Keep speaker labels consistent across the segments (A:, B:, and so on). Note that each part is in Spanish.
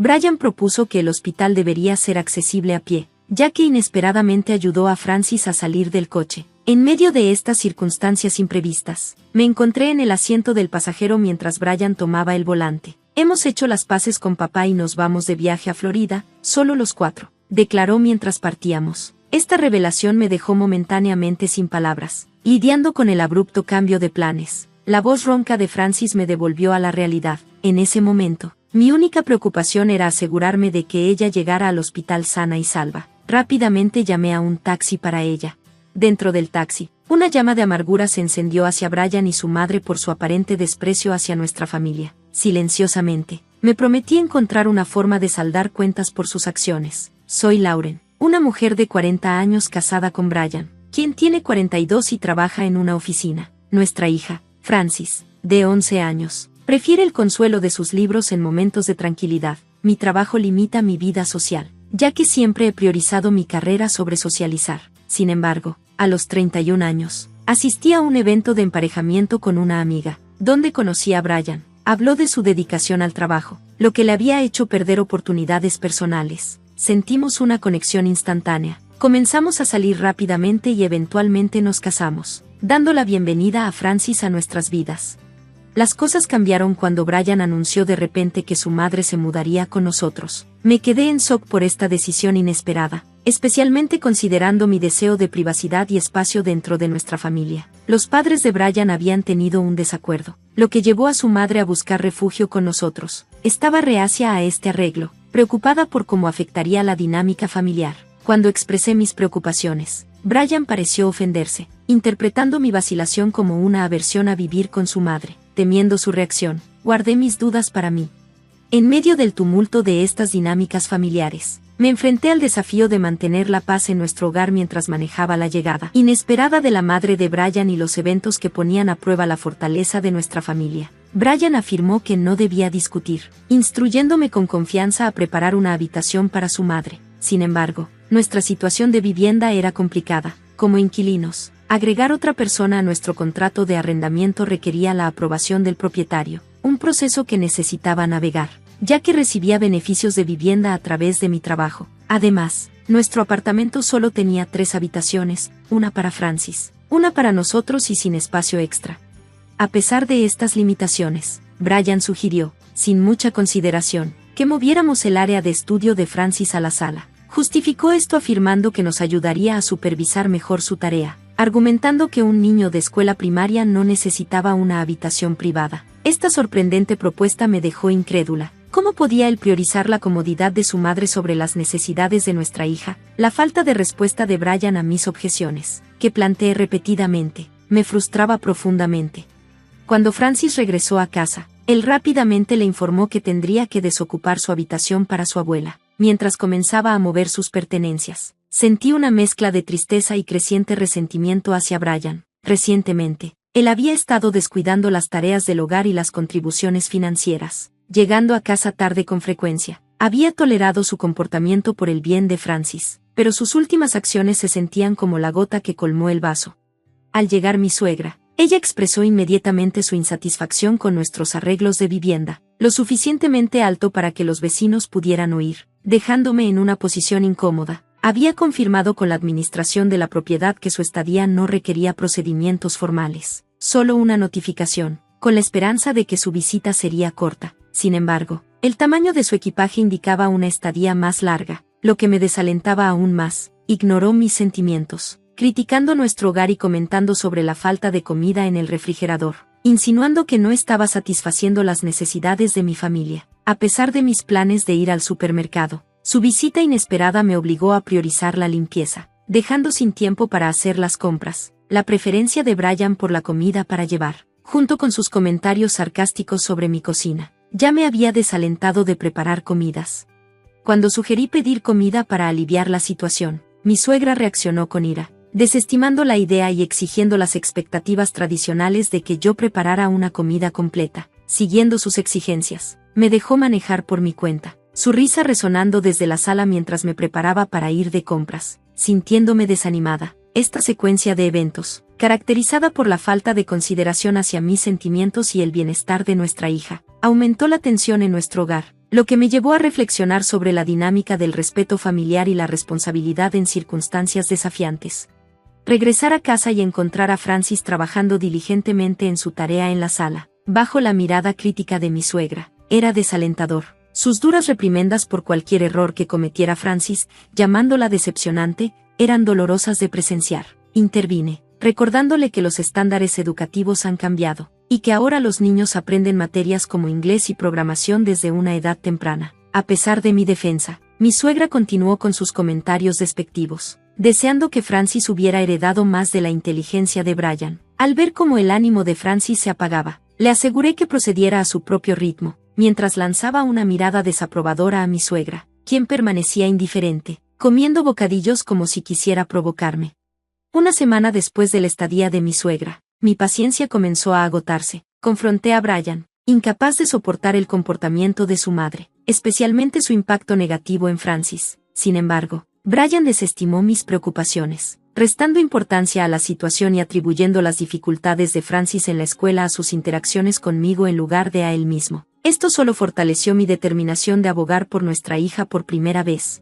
A: Brian propuso que el hospital debería ser accesible a pie, ya que inesperadamente ayudó a Francis a salir del coche. En medio de estas circunstancias imprevistas, me encontré en el asiento del pasajero mientras Brian tomaba el volante. Hemos hecho las paces con papá y nos vamos de viaje a Florida, solo los 4, declaró mientras partíamos. Esta revelación me dejó momentáneamente sin palabras, lidiando con el abrupto cambio de planes. La voz ronca de Francis me devolvió a la realidad. En ese momento, mi única preocupación era asegurarme de que ella llegara al hospital sana y salva. Rápidamente llamé a un taxi para ella. Dentro del taxi, una llama de amargura se encendió hacia Brian y su madre por su aparente desprecio hacia nuestra familia. Silenciosamente, me prometí encontrar una forma de saldar cuentas por sus acciones. Soy Lauren, una mujer de 40 años casada con Brian, quien tiene 42 y trabaja en una oficina. Nuestra hija, Francis, de 11 años, prefiere el consuelo de sus libros en momentos de tranquilidad. Mi trabajo limita mi vida social, ya que siempre he priorizado mi carrera sobre socializar. Sin embargo, a los 31 años, asistí a un evento de emparejamiento con una amiga, donde conocí a Brian. Habló de su dedicación al trabajo, lo que le había hecho perder oportunidades personales. Sentimos una conexión instantánea. Comenzamos a salir rápidamente y eventualmente nos casamos, dando la bienvenida a Francis a nuestras vidas. Las cosas cambiaron cuando Brian anunció de repente que su madre se mudaría con nosotros. Me quedé en shock por esta decisión inesperada, especialmente considerando mi deseo de privacidad y espacio dentro de nuestra familia. Los padres de Brian habían tenido un desacuerdo, lo que llevó a su madre a buscar refugio con nosotros. Estaba reacia a este arreglo, preocupada por cómo afectaría la dinámica familiar. Cuando expresé mis preocupaciones, Brian pareció ofenderse, interpretando mi vacilación como una aversión a vivir con su madre. Temiendo su reacción, guardé mis dudas para mí. En medio del tumulto de estas dinámicas familiares, me enfrenté al desafío de mantener la paz en nuestro hogar mientras manejaba la llegada inesperada de la madre de Brian y los eventos que ponían a prueba la fortaleza de nuestra familia. Brian afirmó que no debía discutir, instruyéndome con confianza a preparar una habitación para su madre. Sin embargo, nuestra situación de vivienda era complicada. Como inquilinos, agregar otra persona a nuestro contrato de arrendamiento requería la aprobación del propietario, un proceso que necesitaba navegar, ya que recibía beneficios de vivienda a través de mi trabajo. Además, nuestro apartamento solo tenía 3 habitaciones, una para Francis, una para nosotros y sin espacio extra. A pesar de estas limitaciones, Brian sugirió, sin mucha consideración, que moviéramos el área de estudio de Francis a la sala. Justificó esto afirmando que nos ayudaría a supervisar mejor su tarea, argumentando que un niño de escuela primaria no necesitaba una habitación privada. Esta sorprendente propuesta me dejó incrédula. ¿Cómo podía él priorizar la comodidad de su madre sobre las necesidades de nuestra hija? La falta de respuesta de Brian a mis objeciones, que planteé repetidamente, me frustraba profundamente. Cuando Francis regresó a casa, él rápidamente le informó que tendría que desocupar su habitación para su abuela. Mientras comenzaba a mover sus pertenencias, sentí una mezcla de tristeza y creciente resentimiento hacia Brian. Recientemente, él había estado descuidando las tareas del hogar y las contribuciones financieras, llegando a casa tarde con frecuencia. Había tolerado su comportamiento por el bien de Francis, pero sus últimas acciones se sentían como la gota que colmó el vaso. Al llegar mi suegra, ella expresó inmediatamente su insatisfacción con nuestros arreglos de vivienda, lo suficientemente alto para que los vecinos pudieran oír, dejándome en una posición incómoda. Había confirmado con la administración de la propiedad que su estadía no requería procedimientos formales, solo una notificación, con la esperanza de que su visita sería corta. Sin embargo, el tamaño de su equipaje indicaba una estadía más larga, lo que me desalentaba aún más. Ignoró mis sentimientos, criticando nuestro hogar y comentando sobre la falta de comida en el refrigerador, insinuando que no estaba satisfaciendo las necesidades de mi familia. A pesar de mis planes de ir al supermercado, su visita inesperada me obligó a priorizar la limpieza, dejando sin tiempo para hacer las compras. La preferencia de Brian por la comida para llevar, junto con sus comentarios sarcásticos sobre mi cocina, ya me había desalentado de preparar comidas. Cuando sugerí pedir comida para aliviar la situación, mi suegra reaccionó con ira, desestimando la idea y exigiendo las expectativas tradicionales de que yo preparara una comida completa. Siguiendo sus exigencias, me dejó manejar por mi cuenta, su risa resonando desde la sala mientras me preparaba para ir de compras. Sintiéndome desanimada, esta secuencia de eventos, caracterizada por la falta de consideración hacia mis sentimientos y el bienestar de nuestra hija, aumentó la tensión en nuestro hogar. lo que me llevó a reflexionar sobre la dinámica del respeto familiar y la responsabilidad en circunstancias desafiantes. Regresar a casa y encontrar a Francis trabajando diligentemente en su tarea en la sala, bajo la mirada crítica de mi suegra, era desalentador. Sus duras reprimendas por cualquier error que cometiera Francis, llamándola decepcionante, eran dolorosas de presenciar. Intervine, recordándole que los estándares educativos han cambiado, y que ahora los niños aprenden materias como inglés y programación desde una edad temprana. A pesar de mi defensa, mi suegra continuó con sus comentarios despectivos, deseando que Francis hubiera heredado más de la inteligencia de Brian. Al ver cómo el ánimo de Francis se apagaba, le aseguré que procediera a su propio ritmo, mientras lanzaba una mirada desaprobadora a mi suegra, quien permanecía indiferente, comiendo bocadillos como si quisiera provocarme. Una semana después de la estadía de mi suegra, mi paciencia comenzó a agotarse. Confronté a Brian, incapaz de soportar el comportamiento de su madre, especialmente su impacto negativo en Francis. Sin embargo, Brian desestimó mis preocupaciones, restando importancia a la situación y atribuyendo las dificultades de Francis en la escuela a sus interacciones conmigo en lugar de a él mismo. Esto solo fortaleció mi determinación de abogar por nuestra hija por primera vez.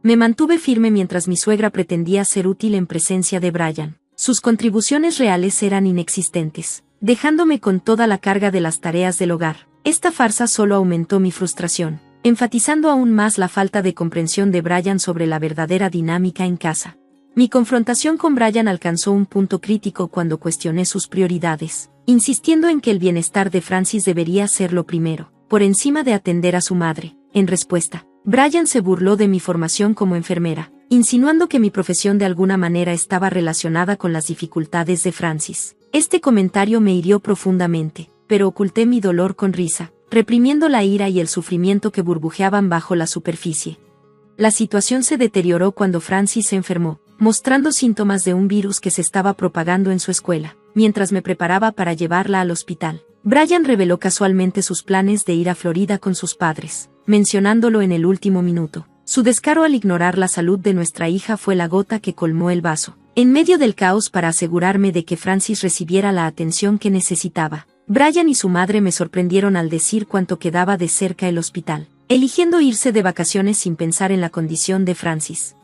A: Me mantuve firme mientras mi suegra pretendía ser útil en presencia de Brian. Sus contribuciones reales eran inexistentes, dejándome con toda la carga de las tareas del hogar. Esta farsa solo aumentó mi frustración, enfatizando aún más la falta de comprensión de Brian sobre la verdadera dinámica en casa. Mi confrontación con Brian alcanzó un punto crítico cuando cuestioné sus prioridades, insistiendo en que el bienestar de Francis debería ser lo primero, por encima de atender a su madre. En respuesta, Brian se burló de mi formación como enfermera, insinuando que mi profesión de alguna manera estaba relacionada con las dificultades de Francis. Este comentario me hirió profundamente, pero oculté mi dolor con risa, reprimiendo la ira y el sufrimiento que burbujeaban bajo la superficie. La situación se deterioró cuando Francis se enfermó, mostrando síntomas de un virus que se estaba propagando en su escuela. Mientras me preparaba para llevarla al hospital, Brian reveló casualmente sus planes de ir a Florida con sus padres, mencionándolo en el último minuto. Su descaro al ignorar la salud de nuestra hija fue la gota que colmó el vaso. En medio del caos para asegurarme de que Francis recibiera la atención que necesitaba, Brian y su madre me sorprendieron al decir cuánto quedaba de cerca el hospital, eligiendo irse de vacaciones sin pensar en la condición de Francis.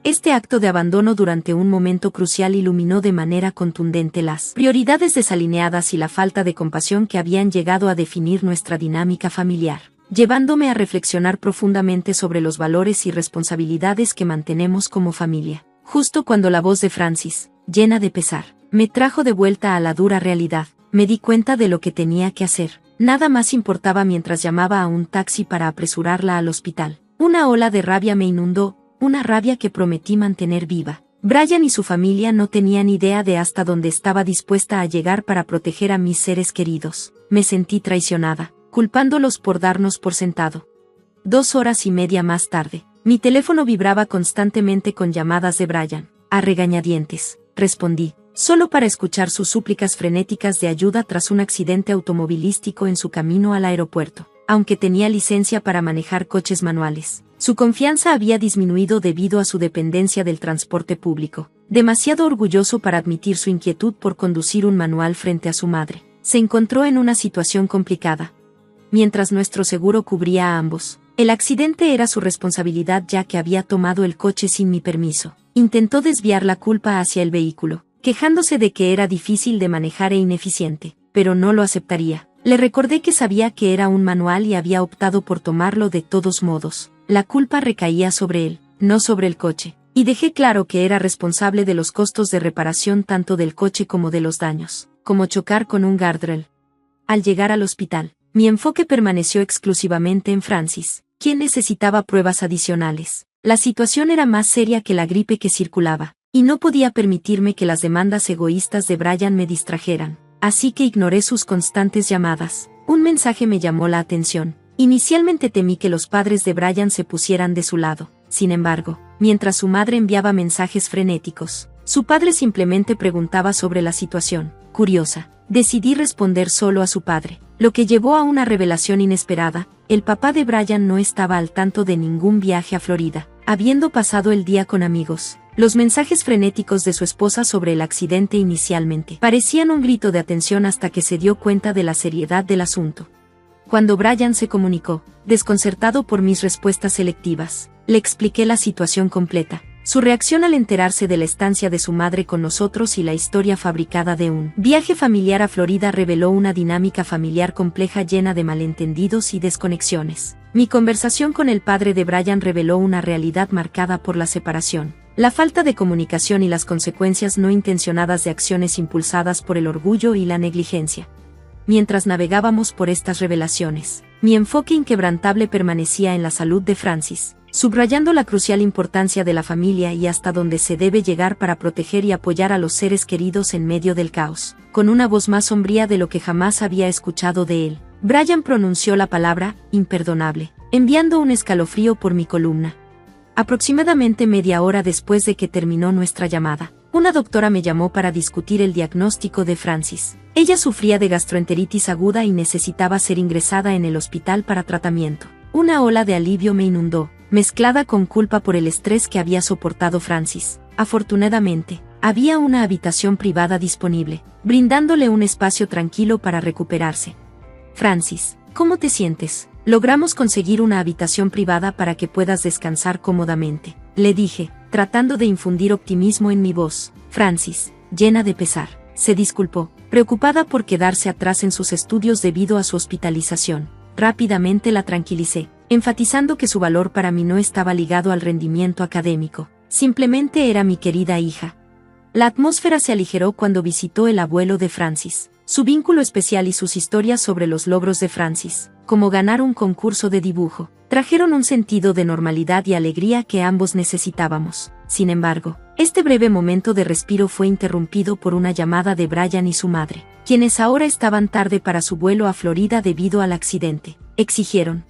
A: Este acto de abandono durante un momento crucial iluminó de manera contundente las prioridades desalineadas y la falta de compasión que habían llegado a definir nuestra dinámica familiar, llevándome a reflexionar profundamente sobre los valores y responsabilidades que mantenemos como familia. Justo cuando la voz de Francis, llena de pesar, me trajo de vuelta a la dura realidad, me di cuenta de lo que tenía que hacer. Nada más importaba mientras llamaba a un taxi para apresurarla al hospital. Una ola de rabia me inundó, una rabia que prometí mantener viva. Brian y su familia no tenían idea de hasta dónde estaba dispuesta a llegar para proteger a mis seres queridos. Me sentí traicionada, culpándolos por darnos por sentado. 2 horas y media más tarde, mi teléfono vibraba constantemente con llamadas de Brian. A regañadientes, respondí, solo para escuchar sus súplicas frenéticas de ayuda tras un accidente automovilístico en su camino al aeropuerto. Aunque tenía licencia para manejar coches manuales, su confianza había disminuido debido a su dependencia del transporte público. Demasiado orgulloso para admitir su inquietud por conducir un manual frente a su madre, se encontró en una situación complicada. Mientras nuestro seguro cubría a ambos, el accidente era su responsabilidad ya que había tomado el coche sin mi permiso. Intentó desviar la culpa hacia el vehículo, quejándose de que era difícil de manejar e ineficiente, pero no lo aceptaría. Le recordé que sabía que era un manual y había optado por tomarlo de todos modos. La culpa recaía sobre él, no sobre el coche, y dejé claro que era responsable de los costos de reparación tanto del coche como de los daños, como chocar con un guardrail. Al llegar al hospital, mi enfoque permaneció exclusivamente en Francis, quien necesitaba pruebas adicionales. La situación era más seria que la gripe que circulaba, y no podía permitirme que las demandas egoístas de Brian me distrajeran. Así que ignoré sus constantes llamadas. Un mensaje me llamó la atención. Inicialmente temí que los padres de Brian se pusieran de su lado. Sin embargo, mientras su madre enviaba mensajes frenéticos, su padre simplemente preguntaba sobre la situación. Curiosa, decidí responder solo a su padre, lo que llevó a una revelación inesperada. El papá de Brian no estaba al tanto de ningún viaje a Florida, habiendo pasado el día con amigos. Los mensajes frenéticos de su esposa sobre el accidente inicialmente parecían un grito de atención hasta que se dio cuenta de la seriedad del asunto. Cuando Brian se comunicó, desconcertado por mis respuestas selectivas, le expliqué la situación completa. Su reacción al enterarse de la estancia de su madre con nosotros y la historia fabricada de un viaje familiar a Florida reveló una dinámica familiar compleja llena de malentendidos y desconexiones. Mi conversación con el padre de Brian reveló una realidad marcada por la separación, la falta de comunicación y las consecuencias no intencionadas de acciones impulsadas por el orgullo y la negligencia. Mientras navegábamos por estas revelaciones, mi enfoque inquebrantable permanecía en la salud de Francis, subrayando la crucial importancia de la familia y hasta dónde se debe llegar para proteger y apoyar a los seres queridos en medio del caos. Con una voz más sombría de lo que jamás había escuchado de él, Brian pronunció la palabra imperdonable, enviando un escalofrío por mi columna. Aproximadamente media hora después de que terminó nuestra llamada, una doctora me llamó para discutir el diagnóstico de Francis. Ella sufría de gastroenteritis aguda y necesitaba ser ingresada en el hospital para tratamiento. Una ola de alivio me inundó, mezclada con culpa por el estrés que había soportado Francis. Afortunadamente, había una habitación privada disponible, brindándole un espacio tranquilo para recuperarse. Francis, ¿cómo te sientes? Logramos conseguir una habitación privada para que puedas descansar cómodamente, le dije, tratando de infundir optimismo en mi voz. Francis, llena de pesar, se disculpó, preocupada por quedarse atrás en sus estudios debido a su hospitalización. Rápidamente la tranquilicé, enfatizando que su valor para mí no estaba ligado al rendimiento académico, simplemente era mi querida hija. La atmósfera se aligeró cuando visitó el abuelo de Francis, su vínculo especial y sus historias sobre los logros de Francis, como ganar un concurso de dibujo, trajeron un sentido de normalidad y alegría que ambos necesitábamos. Sin embargo, este breve momento de respiro fue interrumpido por una llamada de Brian y su madre, quienes ahora estaban tarde para su vuelo a Florida debido al accidente. Exigieron.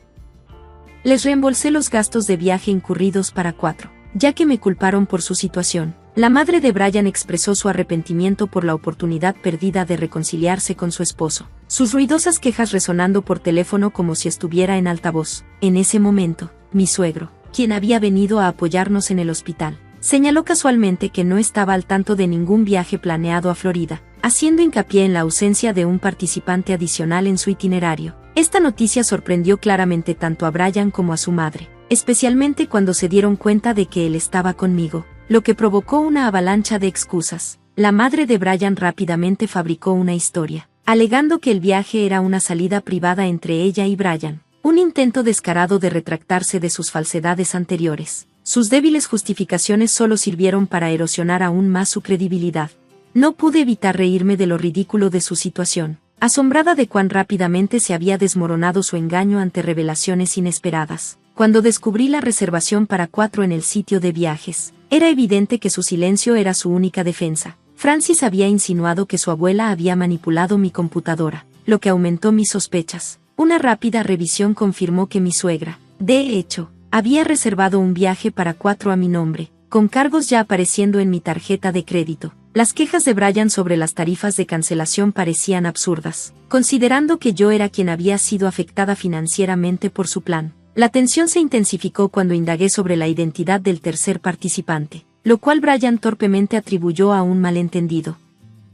A: Les reembolsé los gastos de viaje incurridos para 4, ya que me culparon por su situación. La madre de Brian expresó su arrepentimiento por la oportunidad perdida de reconciliarse con su esposo, sus ruidosas quejas resonando por teléfono como si estuviera en altavoz. En ese momento, mi suegro, quien había venido a apoyarnos en el hospital, señaló casualmente que no estaba al tanto de ningún viaje planeado a Florida, haciendo hincapié en la ausencia de un participante adicional en su itinerario. Esta noticia sorprendió claramente tanto a Brian como a su madre, especialmente cuando se dieron cuenta de que él estaba conmigo, lo que provocó una avalancha de excusas. La madre de Brian rápidamente fabricó una historia, alegando que el viaje era una salida privada entre ella y Brian, un intento descarado de retractarse de sus falsedades anteriores. Sus débiles justificaciones solo sirvieron para erosionar aún más su credibilidad. No pude evitar reírme de lo ridículo de su situación, asombrada de cuán rápidamente se había desmoronado su engaño ante revelaciones inesperadas. Cuando descubrí la reservación para 4 en el sitio de viajes, era evidente que su silencio era su única defensa. Francis había insinuado que su abuela había manipulado mi computadora, lo que aumentó mis sospechas. Una rápida revisión confirmó que mi suegra, de hecho, había reservado un viaje para 4 a mi nombre, con cargos ya apareciendo en mi tarjeta de crédito. Las quejas de Brian sobre las tarifas de cancelación parecían absurdas, considerando que yo era quien había sido afectada financieramente por su plan. La tensión se intensificó cuando indagué sobre la identidad del tercer participante, lo cual Brian torpemente atribuyó a un malentendido.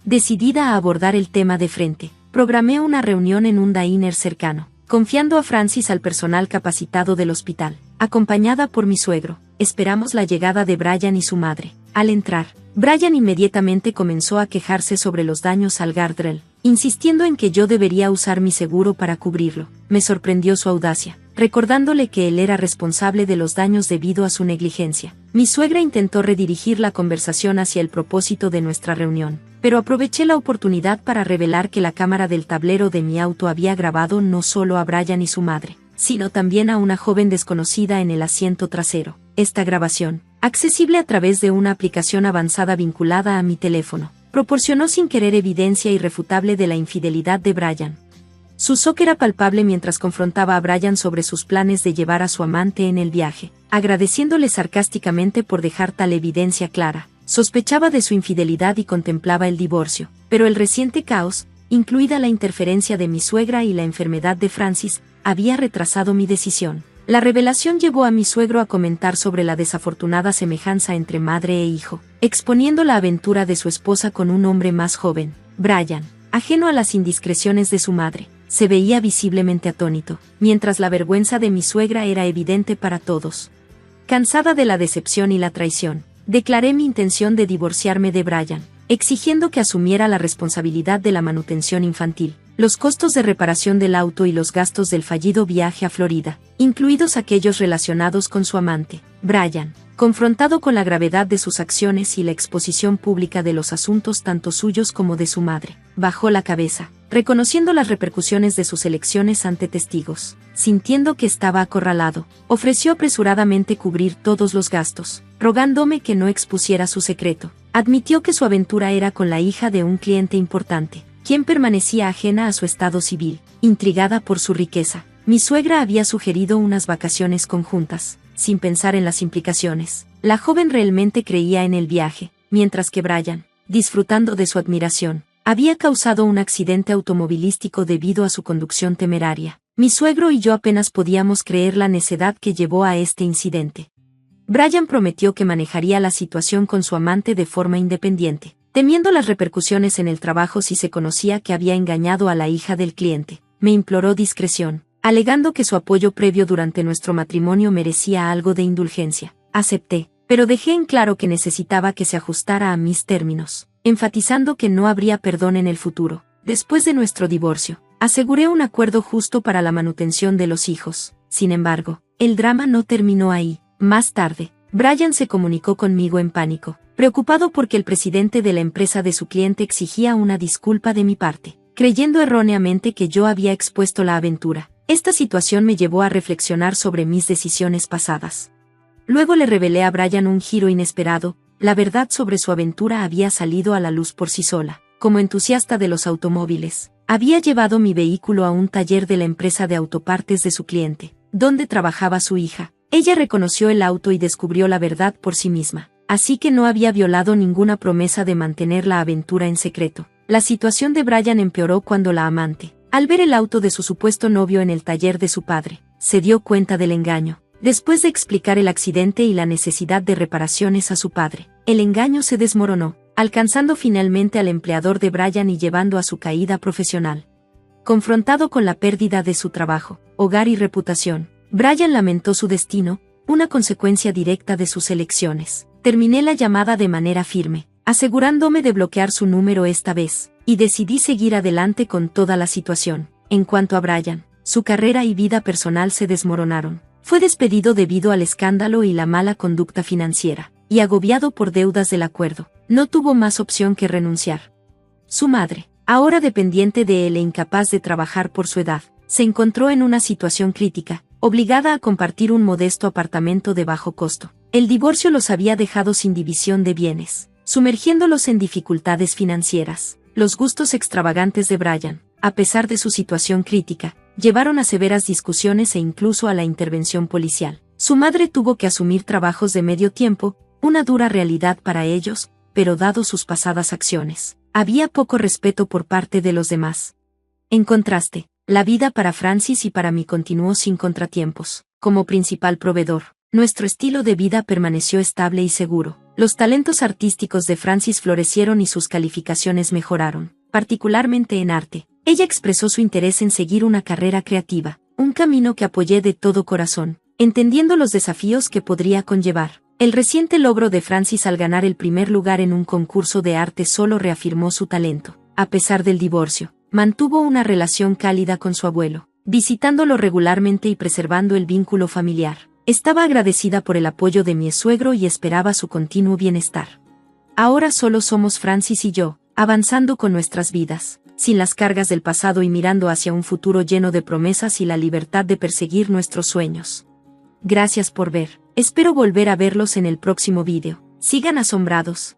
A: Decidida a abordar el tema de frente, programé una reunión en un diner cercano, confiando a Francis al personal capacitado del hospital. Acompañada por mi suegro, esperamos la llegada de Brian y su madre. Al entrar, Brian inmediatamente comenzó a quejarse sobre los daños al guardrail, insistiendo en que yo debería usar mi seguro para cubrirlo. Me sorprendió su audacia, recordándole que él era responsable de los daños debido a su negligencia. Mi suegra intentó redirigir la conversación hacia el propósito de nuestra reunión, pero aproveché la oportunidad para revelar que la cámara del tablero de mi auto había grabado no solo a Brian y su madre, sino también a una joven desconocida en el asiento trasero. Esta grabación, accesible a través de una aplicación avanzada vinculada a mi teléfono, proporcionó sin querer evidencia irrefutable de la infidelidad de Brian. Su shock era palpable mientras confrontaba a Brian sobre sus planes de llevar a su amante en el viaje, agradeciéndole sarcásticamente por dejar tal evidencia clara. Sospechaba de su infidelidad y contemplaba el divorcio, pero el reciente caos, incluida la interferencia de mi suegra y la enfermedad de Francis, había retrasado mi decisión. La revelación llevó a mi suegro a comentar sobre la desafortunada semejanza entre madre e hijo, exponiendo la aventura de su esposa con un hombre más joven, Brian, ajeno a las indiscreciones de su madre. se veía visiblemente atónito, mientras la vergüenza de mi suegra era evidente para todos. Cansada de la decepción y la traición, declaré mi intención de divorciarme de Brian, exigiendo que asumiera la responsabilidad de la manutención infantil, los costos de reparación del auto y los gastos del fallido viaje a Florida, incluidos aquellos relacionados con su amante, Brian. Confrontado con la gravedad de sus acciones y la exposición pública de los asuntos tanto suyos como de su madre, bajó la cabeza, reconociendo las repercusiones de sus elecciones ante testigos. Sintiendo que estaba acorralado, ofreció apresuradamente cubrir todos los gastos, rogándome que no expusiera su secreto. Admitió que su aventura era con la hija de un cliente importante, quien permanecía ajena a su estado civil, intrigada por su riqueza. Mi suegra había sugerido unas vacaciones conjuntas, sin pensar en las implicaciones. La joven realmente creía en el viaje, mientras que Brian, disfrutando de su admiración, había causado un accidente automovilístico debido a su conducción temeraria. Mi suegro y yo apenas podíamos creer la necedad que llevó a este incidente. Brian prometió que manejaría la situación con su amante de forma independiente, temiendo las repercusiones en el trabajo si se conocía que había engañado a la hija del cliente. Me imploró discreción, alegando que su apoyo previo durante nuestro matrimonio merecía algo de indulgencia. Acepté, pero dejé en claro que necesitaba que se ajustara a mis términos, enfatizando que no habría perdón en el futuro. Después de nuestro divorcio, aseguré un acuerdo justo para la manutención de los hijos. Sin embargo, el drama no terminó ahí. Más tarde, Brian se comunicó conmigo en pánico, preocupado porque el presidente de la empresa de su cliente exigía una disculpa de mi parte, creyendo erróneamente que yo había expuesto la aventura. Esta situación me llevó a reflexionar sobre mis decisiones pasadas. Luego le revelé a Brian un giro inesperado. La verdad sobre su aventura había salido a la luz por sí sola. Como entusiasta de los automóviles, había llevado mi vehículo a un taller de la empresa de autopartes de su cliente, donde trabajaba su hija. Ella reconoció el auto y descubrió la verdad por sí misma, así que no había violado ninguna promesa de mantener la aventura en secreto. La situación de Brian empeoró cuando la amante, al ver el auto de su supuesto novio en el taller de su padre, se dio cuenta del engaño. Después de explicar el accidente y la necesidad de reparaciones a su padre, el engaño se desmoronó, alcanzando finalmente al empleador de Brian y llevando a su caída profesional. Confrontado con la pérdida de su trabajo, hogar y reputación, Brian lamentó su destino, una consecuencia directa de sus elecciones. Terminé la llamada de manera firme, asegurándome de bloquear su número esta vez, y decidí seguir adelante con toda la situación. En cuanto a Brian, su carrera y vida personal se desmoronaron. Fue despedido debido al escándalo y la mala conducta financiera, y agobiado por deudas del acuerdo, no tuvo más opción que renunciar. Su madre, ahora dependiente de él e incapaz de trabajar por su edad, se encontró en una situación crítica, obligada a compartir un modesto apartamento de bajo costo. El divorcio los había dejado sin división de bienes, sumergiéndolos en dificultades financieras. Los gustos extravagantes de Brian, a pesar de su situación crítica, llevaron a severas discusiones e incluso a la intervención policial. Su madre tuvo que asumir trabajos de medio tiempo, una dura realidad para ellos, pero dado sus pasadas acciones, había poco respeto por parte de los demás. En contraste, la vida para Francis y para mí continuó sin contratiempos. Como principal proveedor, nuestro estilo de vida permaneció estable y seguro. Los talentos artísticos de Francis florecieron y sus calificaciones mejoraron, particularmente en arte. Ella expresó su interés en seguir una carrera creativa, un camino que apoyé de todo corazón, entendiendo los desafíos que podría conllevar. El reciente logro de Francis al ganar el primer lugar en un concurso de arte solo reafirmó su talento. A pesar del divorcio, mantuvo una relación cálida con su abuelo, visitándolo regularmente y preservando el vínculo familiar. Estaba agradecida por el apoyo de mi suegro y esperaba su continuo bienestar. Ahora solo somos Francis y yo, avanzando con nuestras vidas, sin las cargas del pasado y mirando hacia un futuro lleno de promesas y la libertad de perseguir nuestros sueños. Gracias por ver. Espero volver a verlos en el próximo vídeo. Sigan asombrados.